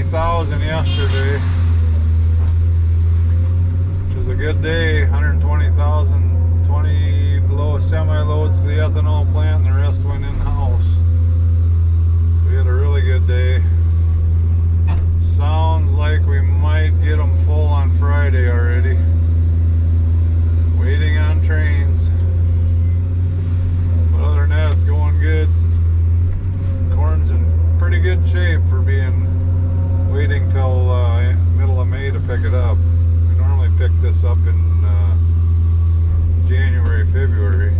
120,000 yesterday, which is a good day. 120,000, 20 semi-loads to the ethanol plant, and the rest went in the house. So we had a really good day. Sounds like we might get them full on Friday already. Waiting on trains. But other than that, it's going good. Corn's in pretty good shape for being waiting till middle of May to pick it up. We normally pick this up in January, February.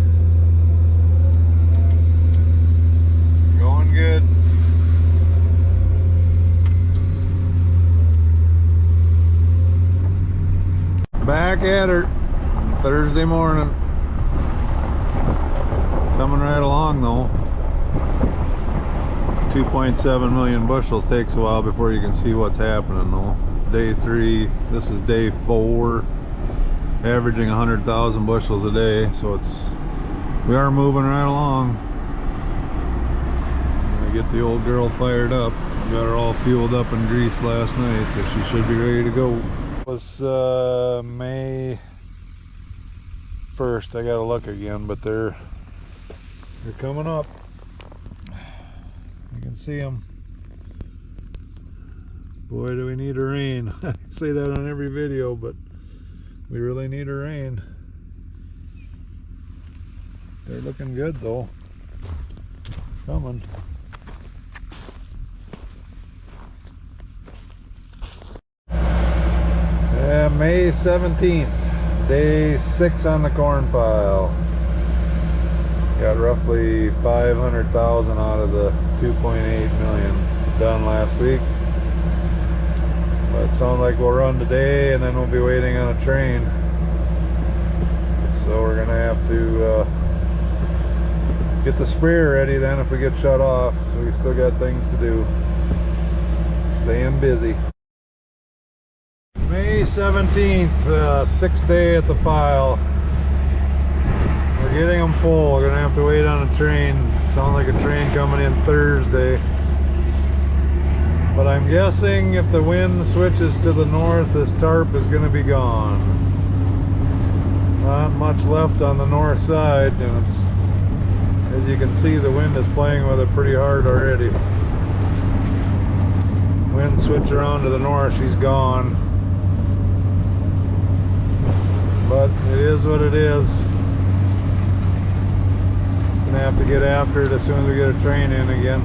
Going good. Back at her Thursday morning. Coming right along though. 2.7 million bushels takes a while before you can see what's happening though. Day 3, this is day 4, averaging 100,000 bushels a day, so we are moving right along. I get the old girl fired up. Got her all fueled up and greased last night, so she should be ready to go. It was May 1st. I gotta look again, but they're coming up. You can see them. Boy, do we need a rain. I say that on every video, but we really need a rain. They're looking good though. Coming. Yeah, May 17th, day 6 on the corn pile. Got roughly 500,000 out of the 2.8 million done last week. But it sounds like we'll run today and then we'll be waiting on a train. So we're gonna have to get the sprayer ready then if we get shut off. So we still got things to do. Staying busy. May 17th, 6th day at the pile. We're getting them full. We're gonna have to wait on a train. Sounds like a train coming in Thursday. But I'm guessing if the wind switches to the north, this tarp is gonna be gone. There's not much left on the north side, and as you can see, the wind is playing with it pretty hard already. Wind switch around to the north, she's gone. But it is what it is. Just gonna have to get after it as soon as we get a train in again.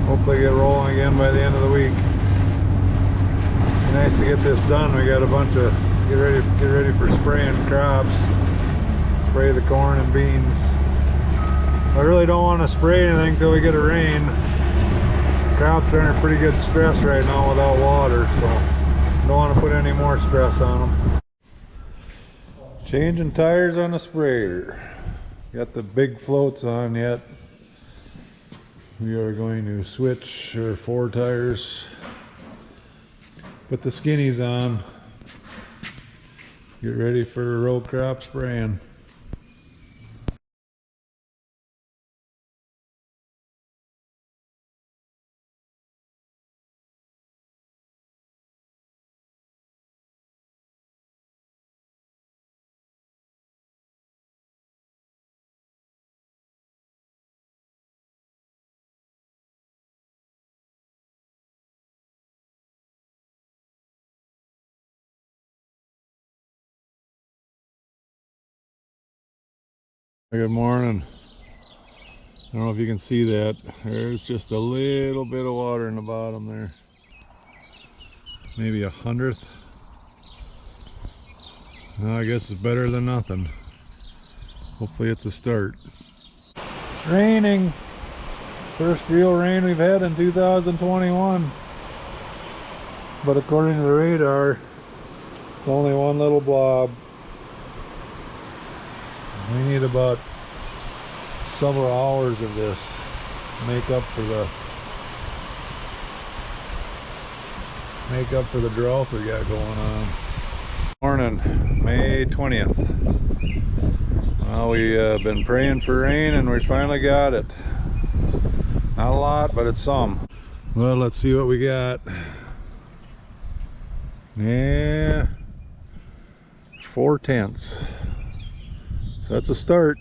Hopefully get rolling again by the end of the week. Be nice to get this done. We got a bunch of get ready for spraying crops. Spray the corn and beans. I really don't want to spray anything till we get a rain. Crops are under pretty good stress right now without water, so don't want to put any more stress on them. Changing tires on the sprayer. Got the big floats on yet. We are going to switch our 4 tires. Put the skinnies on. Get ready for row crop spraying. Good morning. I don't know if you can see that. There's just a little bit of water in the bottom there. Maybe 1/100th. Well, I guess it's better than nothing. Hopefully it's a start. It's raining. First real rain we've had in 2021. But according to the radar, it's only one little blob. We need about several hours of this to make up for the drought we got going on. Morning, May 20th. Well, we've been praying for rain and we finally got it. Not a lot, but it's some. Well, let's see what we got. Yeah, 4/10. So that's a start.